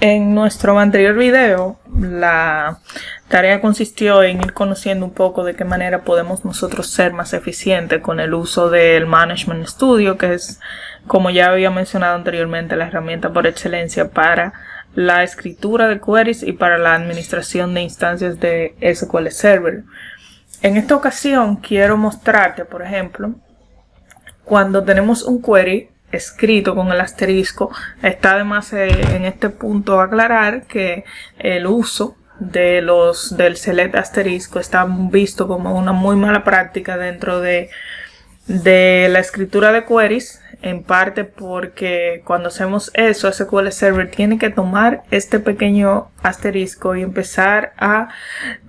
En nuestro anterior video, la tarea consistió en ir conociendo un poco de qué manera podemos nosotros ser más eficientes con el uso del Management Studio, que es, como ya había mencionado anteriormente, la herramienta por excelencia para la escritura de queries y para la administración de instancias de SQL Server. En esta ocasión quiero mostrarte, por ejemplo, cuando tenemos un query escrito con el asterisco. Está además en este punto aclarar que el uso de del select asterisco está visto como una muy mala práctica dentro de la escritura de queries, en parte porque cuando hacemos eso, SQL Server tiene que tomar este pequeño asterisco y empezar a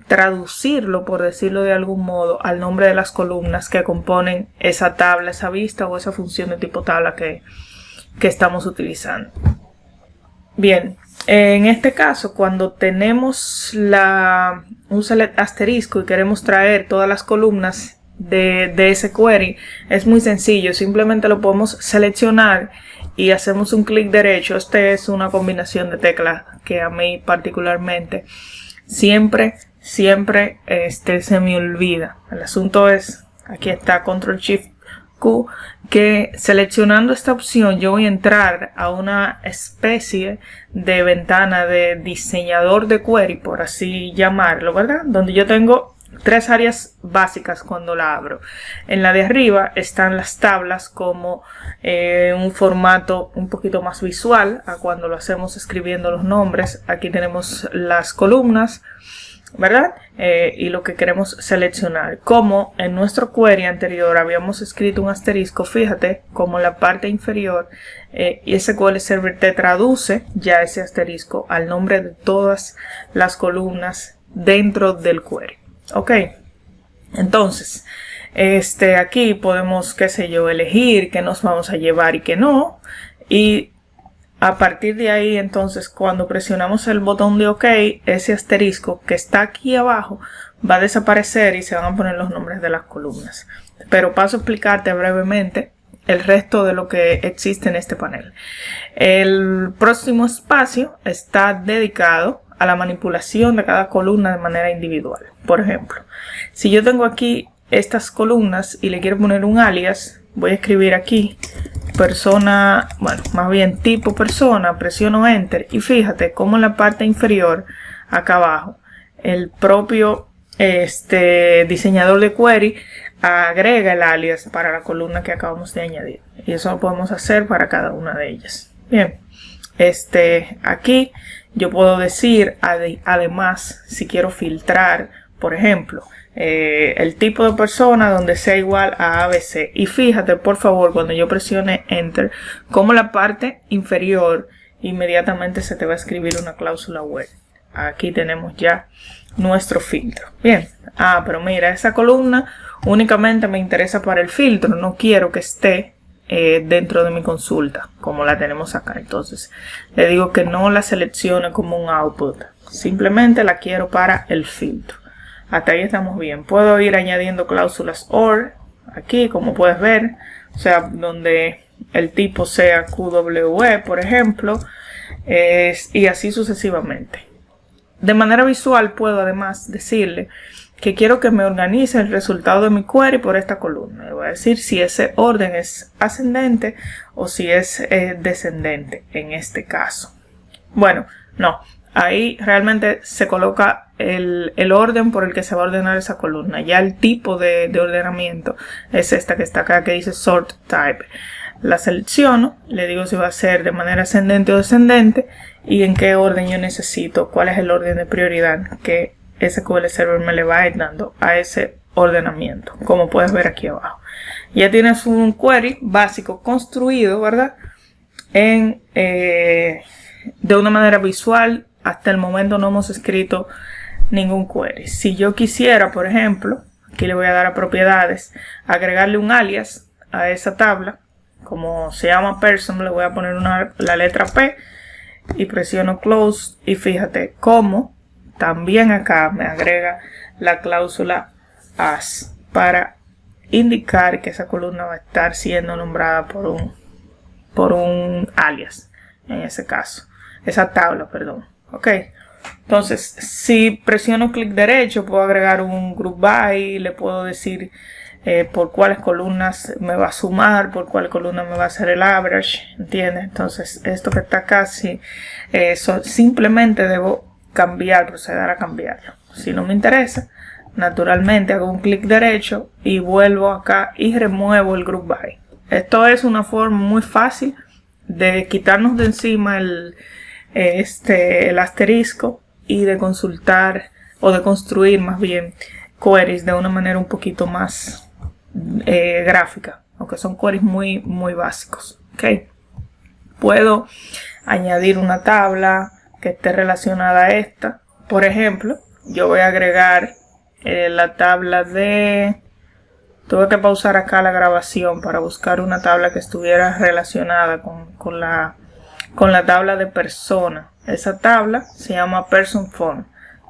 traducirlo, por decirlo de algún modo, al nombre de las columnas que componen esa tabla, esa vista o esa función de tipo tabla que estamos utilizando. Bien, en este caso, cuando tenemos un select asterisco y queremos traer todas las columnas de ese query, es muy sencillo. Simplemente lo podemos seleccionar y hacemos un clic derecho. Esta es una combinación de teclas que a mí particularmente siempre se me olvida. El asunto es, aquí está Control Shift Q, que seleccionando esta opción yo voy a entrar a una especie de ventana de diseñador de query, por así llamarlo, ¿verdad? Donde yo tengo tres áreas básicas cuando la abro. En la de arriba están las tablas como un formato un poquito más visual a cuando lo hacemos escribiendo los nombres. Aquí tenemos las columnas, ¿verdad? Y lo que queremos seleccionar. Como en nuestro query anterior habíamos escrito un asterisco, fíjate como en la parte inferior y SQL Server te traduce ya ese asterisco al nombre de todas las columnas dentro del query. Ok, entonces aquí podemos, qué sé yo, elegir qué nos vamos a llevar y qué no, y a partir de ahí, entonces, cuando presionamos el botón de OK, ese asterisco que está aquí abajo va a desaparecer y se van a poner los nombres de las columnas. Pero paso a explicarte brevemente el resto de lo que existe en este panel. El próximo espacio está dedicado a la manipulación de cada columna de manera individual. Por ejemplo, si yo tengo aquí estas columnas y le quiero poner un alias, voy a escribir aquí persona, bueno, más bien tipo persona, presiono enter y fíjate cómo en la parte inferior acá abajo el propio diseñador de query agrega el alias para la columna que acabamos de añadir, y eso lo podemos hacer para cada una de ellas. Bien, aquí yo puedo decir además si quiero filtrar, por ejemplo, el tipo de persona donde sea igual a ABC, y fíjate por favor cuando yo presione enter como la parte inferior inmediatamente se te va a escribir una cláusula where. Aquí tenemos ya nuestro filtro. Bien, pero mira, esa columna únicamente me interesa para el filtro, no quiero que esté dentro de mi consulta como la tenemos acá. Entonces le digo que no la seleccione como un output, simplemente la quiero para el filtro. Hasta ahí estamos bien. Puedo ir añadiendo cláusulas OR aquí, como puedes ver, o sea, donde el tipo sea QWE, por ejemplo, y así sucesivamente. De manera visual puedo además decirle que quiero que me organice el resultado de mi query por esta columna. Le voy a decir si ese orden es ascendente o si es descendente en este caso. Bueno, no. Ahí realmente se coloca el orden por el que se va a ordenar esa columna. Ya el tipo de ordenamiento es esta que está acá, que dice Sort Type. La selecciono, le digo si va a ser de manera ascendente o descendente y en qué orden yo necesito, cuál es el orden de prioridad que SQL Server me le va a ir dando a ese ordenamiento, como puedes ver aquí abajo. Ya tienes un query básico construido, ¿verdad? De una manera visual. Hasta el momento no hemos escrito ningún query. Si yo quisiera, por ejemplo, aquí le voy a dar a propiedades, agregarle un alias a esa tabla, como se llama person, le voy a poner la letra P y presiono close y fíjate cómo también acá me agrega la cláusula as para indicar que esa columna va a estar siendo nombrada por un alias en ese caso. esa tabla, perdón. Ok. Entonces, si presiono clic derecho, puedo agregar un group by, le puedo decir por cuáles columnas me va a sumar, por cuál columna me va a hacer el average, ¿entiendes? Entonces, esto que está acá, simplemente debo proceder a cambiarlo. Si no me interesa, naturalmente hago un clic derecho y vuelvo acá y remuevo el group by. Esto es una forma muy fácil de quitarnos de encima el asterisco y de consultar o de construir más bien queries de una manera un poquito más gráfica, aunque son queries muy básicos. ¿Okay? Puedo añadir una tabla que esté relacionada a esta. Por ejemplo, yo voy a agregar la tabla de... Tuve que pausar acá la grabación para buscar una tabla que estuviera relacionada con la tabla de persona. Esa tabla se llama Person Form.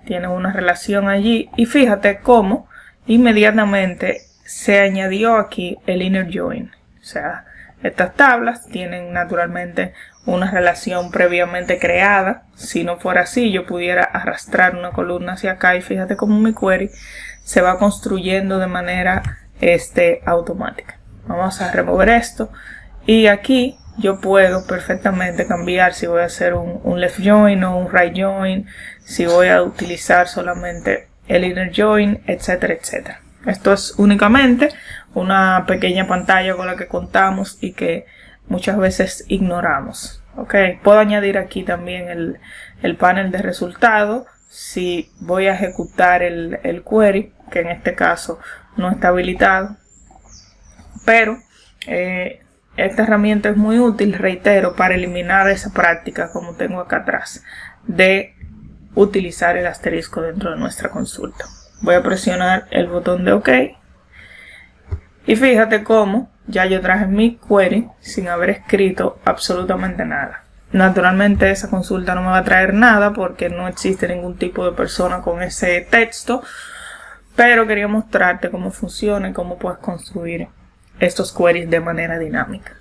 Tiene una relación allí y fíjate cómo inmediatamente se añadió aquí el inner join. O sea, estas tablas tienen naturalmente una relación previamente creada. Si no fuera así, yo pudiera arrastrar una columna hacia acá y fíjate cómo mi query se va construyendo de manera automática. Vamos a remover esto y aquí yo puedo perfectamente cambiar si voy a hacer un left join o un right join, si voy a utilizar solamente el inner join, etcétera, etcétera. Esto es únicamente una pequeña pantalla con la que contamos y que muchas veces ignoramos. Okay. Puedo añadir aquí también el panel de resultados si voy a ejecutar el query, que en este caso no está habilitado, pero esta herramienta es muy útil, reitero, para eliminar esa práctica, como tengo acá atrás, de utilizar el asterisco dentro de nuestra consulta. Voy a presionar el botón de OK y fíjate cómo ya yo traje mi query sin haber escrito absolutamente nada. Naturalmente esa consulta no me va a traer nada porque no existe ningún tipo de persona con ese texto, pero quería mostrarte cómo funciona y cómo puedes construir estos queries de manera dinámica.